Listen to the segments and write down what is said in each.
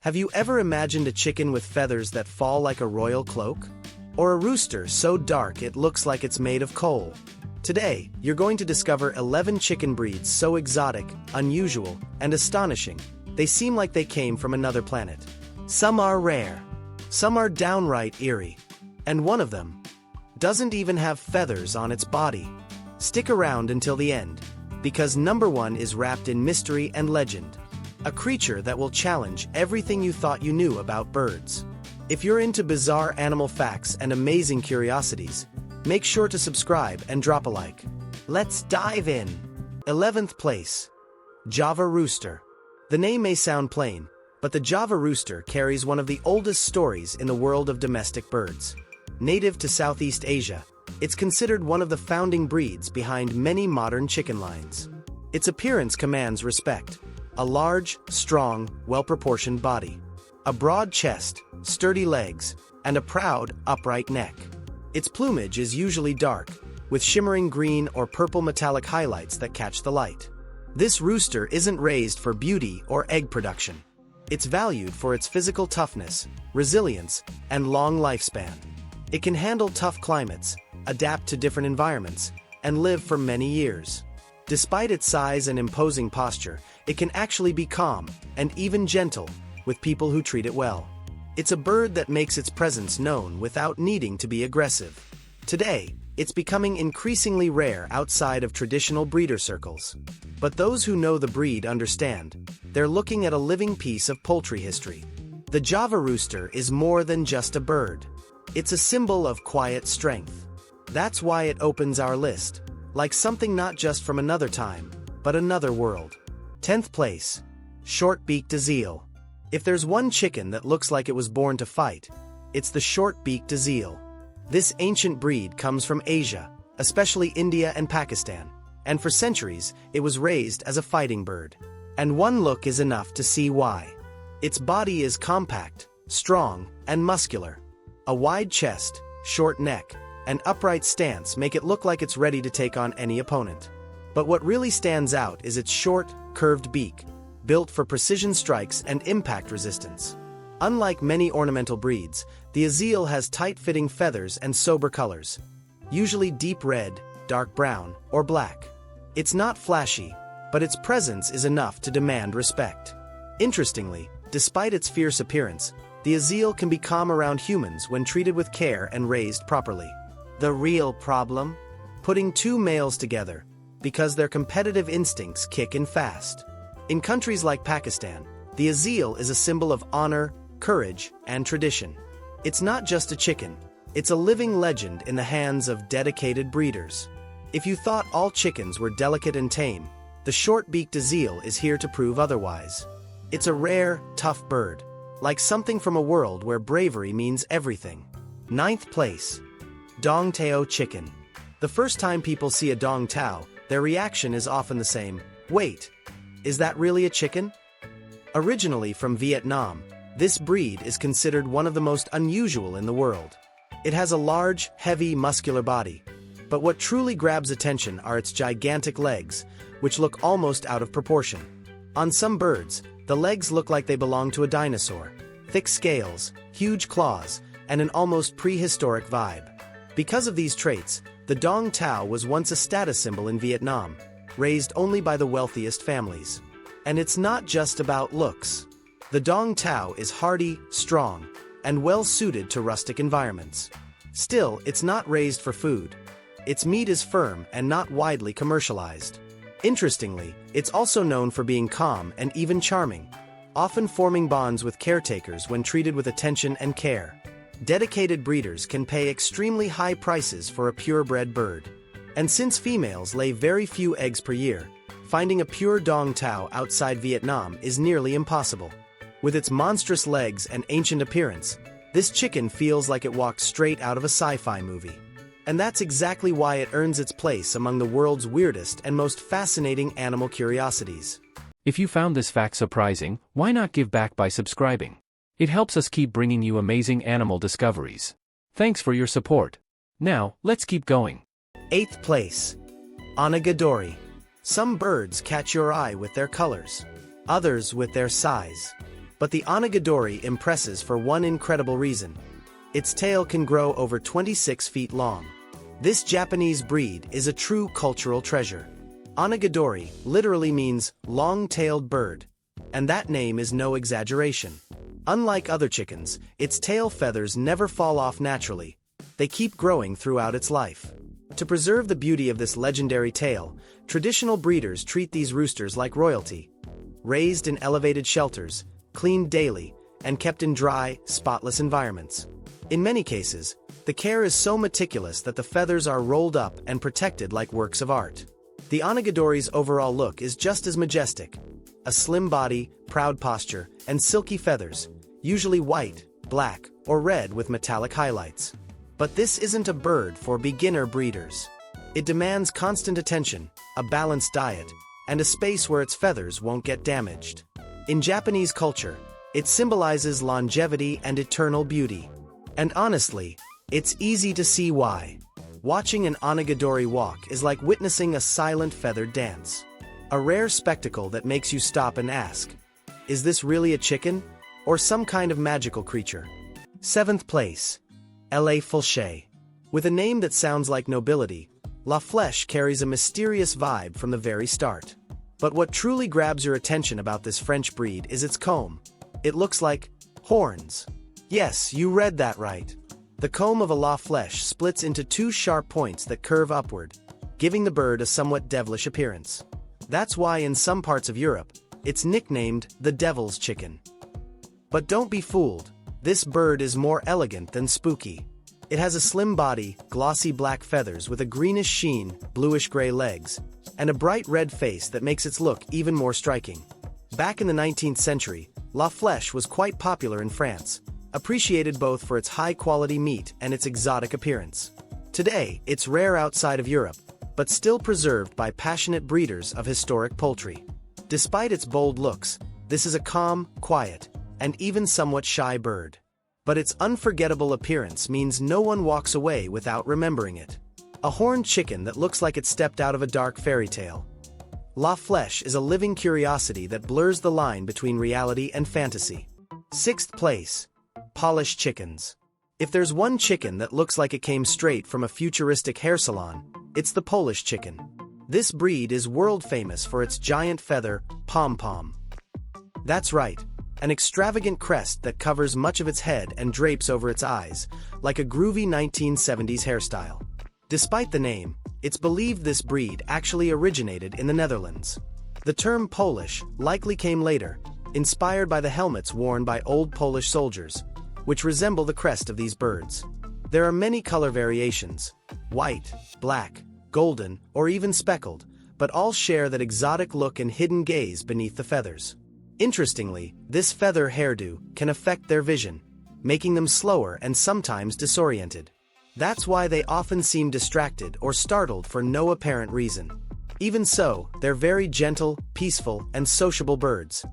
Have you ever imagined a chicken with feathers that fall like a royal cloak? Or a rooster so dark it looks like it's made of coal? Today, you're going to discover 11 chicken breeds so exotic, unusual, and astonishing, they seem like they came from another planet. Some are rare. Some are downright eerie. And one of them doesn't even have feathers on its body. Stick around until the end, because number 1 is wrapped in mystery and legend. A creature that will challenge everything you thought you knew about birds. If you're into bizarre animal facts and amazing curiosities, make sure to subscribe and drop a like. Let's dive in. 11th place. Java Rooster. The name may sound plain, but the Java rooster carries one of the oldest stories in the world of domestic birds. Native to Southeast Asia, it's considered one of the founding breeds behind many modern chicken lines. Its appearance commands respect. A large, strong, well-proportioned body. A broad chest, sturdy legs, and a proud, upright neck. Its plumage is usually dark, with shimmering green or purple metallic highlights that catch the light. This rooster isn't raised for beauty or egg production. It's valued for its physical toughness, resilience, and long lifespan. It can handle tough climates, adapt to different environments, and live for many years. Despite its size and imposing posture, it can actually be calm and even gentle with people who treat it well. It's a bird that makes its presence known without needing to be aggressive. Today, it's becoming increasingly rare outside of traditional breeder circles. But those who know the breed understand, they're looking at a living piece of poultry history. The Java rooster is more than just a bird. It's a symbol of quiet strength. That's why it opens our list, like something not just from another time, but another world. 10th place. Short-beaked Azil. If there's one chicken that looks like it was born to fight, it's the short-beaked Azil. This ancient breed comes from Asia, especially India and Pakistan, and for centuries it was raised as a fighting bird. And one look is enough to see why. Its body is compact, strong, and muscular. A wide chest, short neck, and upright stance make it look like it's ready to take on any opponent. But what really stands out is its short, curved beak, built for precision strikes and impact resistance. Unlike many ornamental breeds, the Azil has tight-fitting feathers and sober colors, usually deep red, dark brown, or black. It's not flashy, but its presence is enough to demand respect. Interestingly, despite its fierce appearance, the Azil can be calm around humans when treated with care and raised properly. The real problem? Putting two males together, because their competitive instincts kick in fast. In countries like Pakistan, the Azil is a symbol of honor, courage, and tradition. It's not just a chicken, it's a living legend in the hands of dedicated breeders. If you thought all chickens were delicate and tame, the short-beaked Azil is here to prove otherwise. It's a rare, tough bird, like something from a world where bravery means everything. 9th place. Dong Tao chicken. The first time people see a Dong Tao, their reaction is often the same. Wait, is that really a chicken? Originally from Vietnam, this breed is considered one of the most unusual in the world. It has a large, heavy, muscular body. But what truly grabs attention are its gigantic legs, which look almost out of proportion. On some birds, the legs look like they belong to a dinosaur. Thick scales, huge claws, and an almost prehistoric vibe. Because of these traits, the Dong Tao was once a status symbol in Vietnam, raised only by the wealthiest families. And it's not just about looks. The Dong Tao is hardy, strong, and well-suited to rustic environments. Still, it's not raised for food. Its meat is firm and not widely commercialized. Interestingly, it's also known for being calm and even charming, often forming bonds with caretakers when treated with attention and care. Dedicated breeders can pay extremely high prices for a purebred bird. And since females lay very few eggs per year, finding a pure Dong Tao outside Vietnam is nearly impossible. With its monstrous legs and ancient appearance, this chicken feels like it walked straight out of a sci-fi movie. And that's exactly why it earns its place among the world's weirdest and most fascinating animal curiosities. If you found this fact surprising, why not give back by subscribing? It helps us keep bringing you amazing animal discoveries. Thanks for your support. Now, let's keep going. 8th place. Onagadori. Some birds catch your eye with their colors, others with their size. But the Onagadori impresses for one incredible reason. Its tail can grow over 26 feet long. This Japanese breed is a true cultural treasure. Onagadori literally means long-tailed bird, and that name is no exaggeration. Unlike other chickens, its tail feathers never fall off naturally. They keep growing throughout its life. To preserve the beauty of this legendary tail, traditional breeders treat these roosters like royalty. Raised in elevated shelters, cleaned daily, and kept in dry, spotless environments. In many cases, the care is so meticulous that the feathers are rolled up and protected like works of art. The Onagadori's overall look is just as majestic. A slim body, proud posture, and silky feathers, usually white, black, or red with metallic highlights. But this isn't a bird for beginner breeders. It demands constant attention, a balanced diet, and a space where its feathers won't get damaged. In Japanese culture, it symbolizes longevity and eternal beauty. And honestly, it's easy to see why. Watching an Onagadori walk is like witnessing a silent feathered dance. A rare spectacle that makes you stop and ask, is this really a chicken, or some kind of magical creature? 7th place. La Fleche. With a name that sounds like nobility, La Fleche carries a mysterious vibe from the very start. But what truly grabs your attention about this French breed is its comb. It looks like horns. Yes, you read that right. The comb of a La Fleche splits into two sharp points that curve upward, giving the bird a somewhat devilish appearance. That's why in some parts of Europe, it's nicknamed the devil's chicken. But don't be fooled, this bird is more elegant than spooky. It has a slim body, glossy black feathers with a greenish sheen, bluish-gray legs, and a bright red face that makes its look even more striking. Back in the 19th century, La Fleche was quite popular in France, appreciated both for its high-quality meat and its exotic appearance. Today, it's rare outside of Europe, but still preserved by passionate breeders of historic poultry. Despite its bold looks, this is a calm, quiet, and even somewhat shy bird. But its unforgettable appearance means no one walks away without remembering it. A horned chicken that looks like it stepped out of a dark fairy tale. La Fleche is a living curiosity that blurs the line between reality and fantasy. 6th place. Polish chickens. If there's one chicken that looks like it came straight from a futuristic hair salon, it's the Polish chicken. This breed is world famous for its giant feather, pom-pom. That's right, an extravagant crest that covers much of its head and drapes over its eyes, like a groovy 1970s hairstyle. Despite the name, it's believed this breed actually originated in the Netherlands. The term Polish likely came later, inspired by the helmets worn by old Polish soldiers, which resemble the crest of these birds. There are many color variations, white, black, golden, or even speckled, but all share that exotic look and hidden gaze beneath the feathers. Interestingly, this feather hairdo can affect their vision, making them slower and sometimes disoriented. That's why they often seem distracted or startled for no apparent reason. Even so, they're very gentle, peaceful, and sociable birds.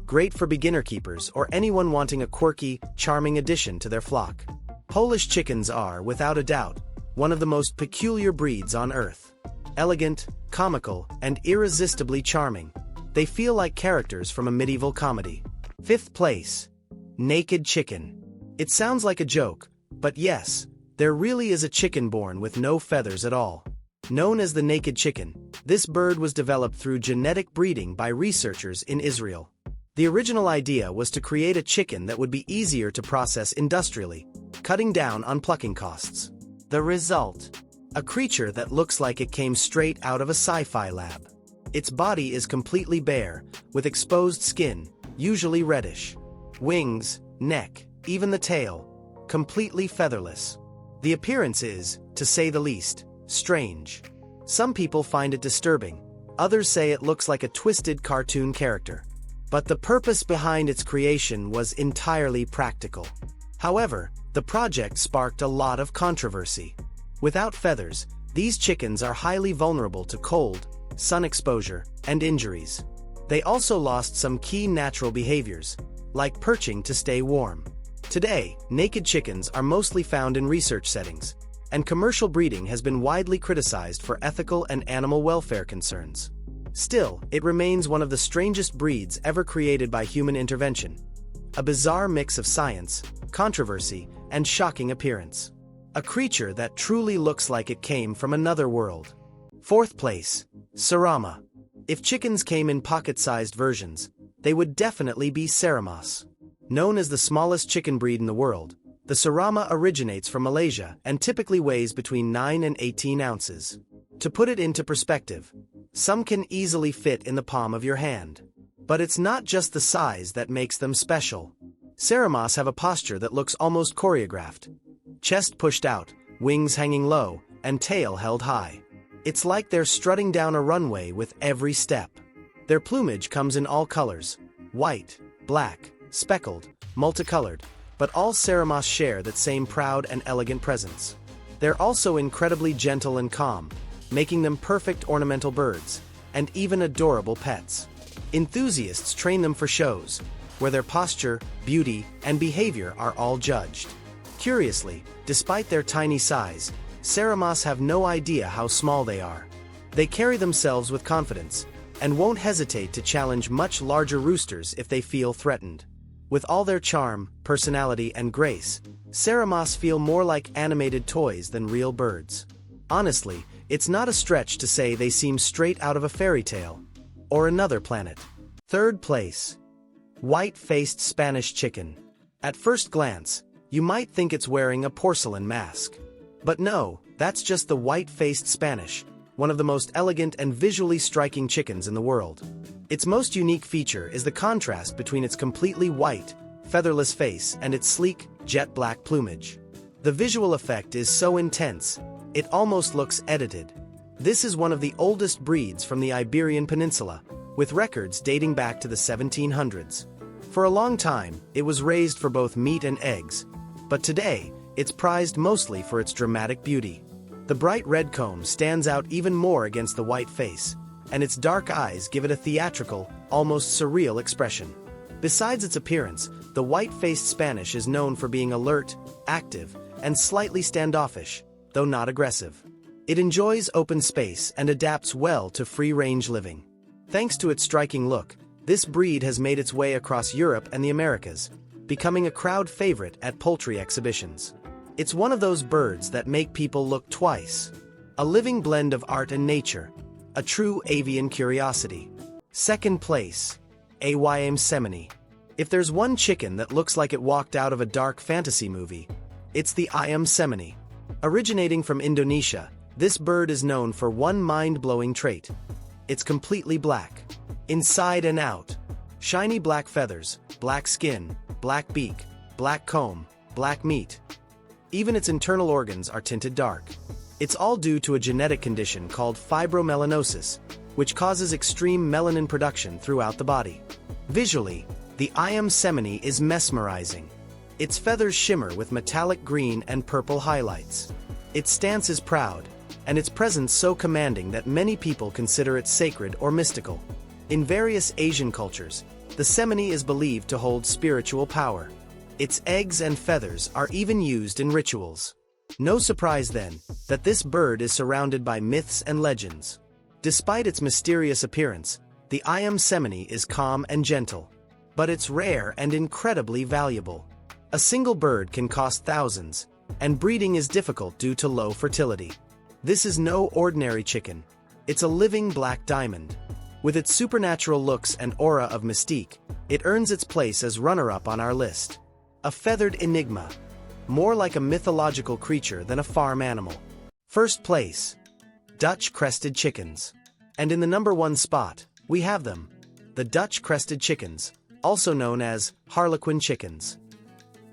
Great for beginner keepers or anyone wanting a quirky, charming addition to their flock. Polish chickens are, without a doubt, one of the most peculiar breeds on Earth. Elegant, comical, and irresistibly charming, they feel like characters from a medieval comedy. 5th place. Naked chicken. It sounds like a joke, but yes, there really is a chicken born with no feathers at all. Known as the naked chicken, this bird was developed through genetic breeding by researchers in Israel. The original idea was to create a chicken that would be easier to process industrially, cutting down on plucking costs. The result? A creature that looks like it came straight out of a sci-fi lab. Its body is completely bare, with exposed skin, usually reddish. Wings, neck, even the tail, completely featherless. The appearance is, to say the least, strange. Some people find it disturbing, others say it looks like a twisted cartoon character. But the purpose behind its creation was entirely practical. However, the project sparked a lot of controversy. Without feathers, these chickens are highly vulnerable to cold, sun exposure, and injuries. They also lost some key natural behaviors, like perching to stay warm. Today, naked chickens are mostly found in research settings, and commercial breeding has been widely criticized for ethical and animal welfare concerns. Still, it remains one of the strangest breeds ever created by human intervention. a bizarre mix of science, controversy, and shocking appearance. A creature that truly looks like it came from another world. Fourth place, Serama. If chickens came in pocket-sized versions, they would definitely be Seramas. Known as the smallest chicken breed in the world, the Serama originates from Malaysia and typically weighs between 9 and 18 ounces. To put it into perspective, some can easily fit in the palm of your hand. But it's not just the size that makes them special. Seramas have a posture that looks almost choreographed. Chest pushed out, wings hanging low, and tail held high. It's like they're strutting down a runway with every step. Their plumage comes in all colors: white, black, speckled, multicolored, but all Seramas share that same proud and elegant presence. They're also incredibly gentle and calm, making them perfect ornamental birds, and even adorable pets. Enthusiasts train them for shows, where their posture, beauty, and behavior are all judged. Curiously, despite their tiny size, Seramas have no idea how small they are. They carry themselves with confidence, and won't hesitate to challenge much larger roosters if they feel threatened. With all their charm, personality, and grace, Seramas feel more like animated toys than real birds. Honestly, it's not a stretch to say they seem straight out of a fairy tale or another planet. Third place, white-faced Spanish chicken. At first glance, you might think it's wearing a porcelain mask. But no, that's just the white-faced Spanish, one of the most elegant and visually striking chickens in the world. Its most unique feature is the contrast between its completely white, featherless face and its sleek, jet-black plumage. The visual effect is so intense, it almost looks edited. This is one of the oldest breeds from the Iberian Peninsula, with records dating back to the 1700s. For a long time, it was raised for both meat and eggs, but today, it's prized mostly for its dramatic beauty. The bright red comb stands out even more against the white face, and its dark eyes give it a theatrical, almost surreal expression. Besides its appearance, the white-faced Spanish is known for being alert, active, and slightly standoffish, though not aggressive. It enjoys open space and adapts well to free-range living. Thanks to its striking look, this breed has made its way across Europe and the Americas, becoming a crowd favorite at poultry exhibitions. It's one of those birds that make people look twice. A living blend of art and nature, a true avian curiosity. Second place, Ayam Cemani. If there's one chicken that looks like it walked out of a dark fantasy movie, it's the Ayam Cemani. Originating from Indonesia, this bird is known for one mind-blowing trait. It's completely black, inside and out. Shiny black feathers, black skin, black beak, black comb, black meat. Even its internal organs are tinted dark. It's all due to a genetic condition called fibromelanosis, which causes extreme melanin production throughout the body. Visually, the Ayam Cemani is mesmerizing. Its feathers shimmer with metallic green and purple highlights. Its stance is proud, and its presence so commanding that many people consider it sacred or mystical. In various Asian cultures, the Cemani is believed to hold spiritual power. Its eggs and feathers are even used in rituals. No surprise then, that this bird is surrounded by myths and legends. Despite its mysterious appearance, the Ayam Cemani is calm and gentle. But it's rare and incredibly valuable. A single bird can cost thousands, and breeding is difficult due to low fertility. This is no ordinary chicken. It's a living black diamond. With its supernatural looks and aura of mystique, it earns its place as runner-up on our list. A feathered enigma, more like a mythological creature than a farm animal. First place, Dutch crested chickens. And in the number one spot, we have them, the Dutch crested chickens, also known as harlequin chickens.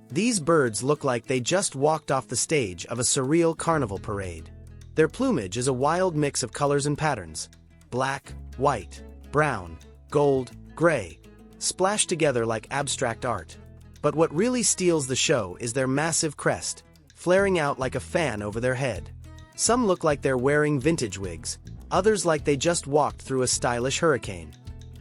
These birds look like they just walked off the stage of a surreal carnival parade. Their plumage is a wild mix of colors and patterns: black, white, brown, gold, gray, splashed together like abstract art. But what really steals the show is their massive crest, flaring out like a fan over their head. Some look like they're wearing vintage wigs, others like they just walked through a stylish hurricane.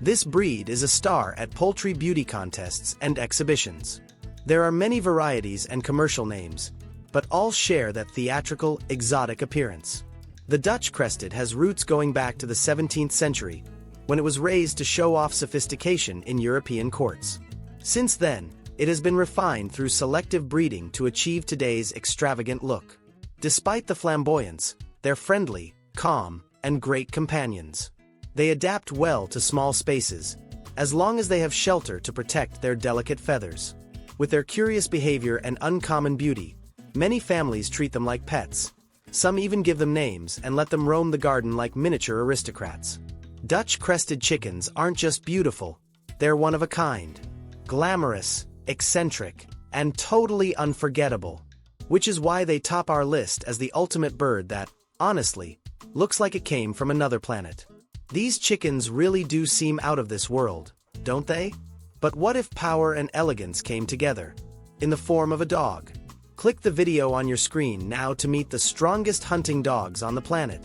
This breed is a star at poultry beauty contests and exhibitions. There are many varieties and commercial names, but all share that theatrical, exotic appearance. The Dutch crested has roots going back to the 17th century, when it was raised to show off sophistication in European courts. Since then, It has been refined through selective breeding to achieve today's extravagant look. Despite the flamboyance, they're friendly, calm, and great companions. They adapt well to small spaces, as long as they have shelter to protect their delicate feathers. With their curious behavior and uncommon beauty, many families treat them like pets. Some even give them names and let them roam the garden like miniature aristocrats. Dutch crested chickens aren't just beautiful, they're one of a kind. Glamorous, eccentric, and totally unforgettable. Which is why they top our list as the ultimate bird that, honestly, looks like it came from another planet. These chickens really do seem out of this world, don't they? But what if power and elegance came together, in the form of a dog? Click the video on your screen now to meet the strongest hunting dogs on the planet.